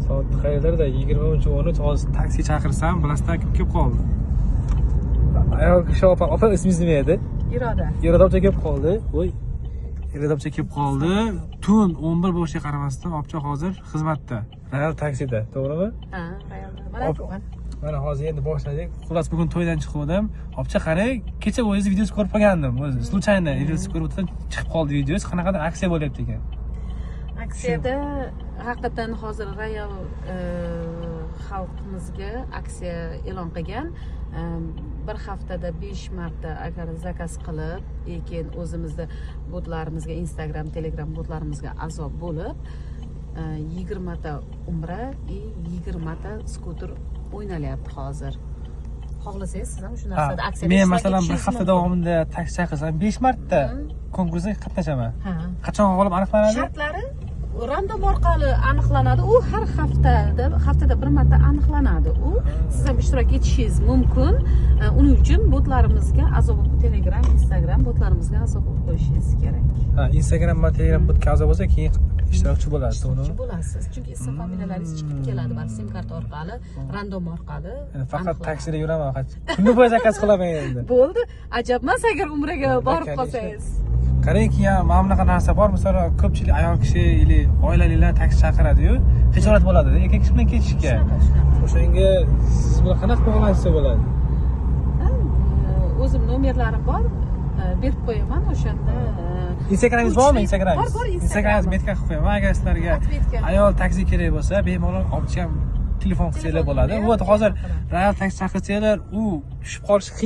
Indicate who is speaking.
Speaker 1: Soat qayerlarda? 20:13 hozir taksi chaqirsam, bilasizlar kelib qoldi. Ayol kishi opa ismingiz nima edi?
Speaker 2: Iroda.
Speaker 1: Iroda opcha kelib qoldi. Voy. Iroda opcha kelib qoldi. Tun 11 bo'lishiga qaramasdan opcha hozir xizmatda. Real taksida, to'g'rimi?
Speaker 2: Ha, Real.
Speaker 1: Mana hozir endi boshladik. Xullas bugun to'ydan chiqdim. Opcha qarang, kecha o'zingiz videosi ko'rib qolgandim. O'zi случайно videosi ko'rib o'tib chiqib qoldi videosi. Qanaqadir aksiya bo'lyapti ekan.
Speaker 2: Aksiyada haqiqatan hozir Real xalqimizga aksiya e'lon qilgan. Bir haftada 5 marta agar zakaz qilib, lekin o'zimizda botlarimizga, Instagram, Telegram botlarimizga a'zo bo'lib, 20 ta umra va 20 ta skuter o'ynalyapti hozir. Xohlasangiz siz ham shu narsada aksiyada
Speaker 1: men masalan bir hafta davomida taksi chaqirsam 5 marta konkursga qatnashaman. Qachon g'olib aniqlanadi?
Speaker 2: Shartlari random orqali aniqlanadi. U har haftada bir marta aniqlanadi. U siz ham ishtirok etishingiz mumkin. Uning uchun botlarimizga a'zo bo'lib, Telegram, Instagram botlarimizga a'zo bo'lib qo'yishingiz kerak.
Speaker 1: Instagram va Telegram botga a'zo bo'lsa, keyin ishtirokchi bo'lasiz, to'g'rimi?
Speaker 2: Bo'lasiz. Chunki ism familiyalaringiz chiqib keladi, bar sim karta orqali, random orqali.
Speaker 1: Faqat taksida yuraman faqat. Kunni bo'yi zakaz qilaman endi.
Speaker 2: Bo'ldi. Ajab emas agar umraga borib qolsangiz.
Speaker 1: Qarangki, mana bunaqa narsa bor. Masalan, ko'pchilik ayol kishi yoki oilalilar taksi chaqiradi-yu, hijolat bo'ladi, erkak kishi bilan ketishga. O'shanga siz bilan qanaqa bog'lansa bo'ladi?
Speaker 2: O'zim nomerlarim bor, berib qo'yaman o'shanda.
Speaker 1: Instagramingiz bormi?
Speaker 2: Bor.
Speaker 1: Instagramingizni metka qilib qo'yaman. Agar sizlarga ayol taksi kerak bo'lsa, bemalol opcha ham telefon qilsanglar bo'ladi. Bu hozir real taksi chaqirsanglar, u tushib qolishi qiyin.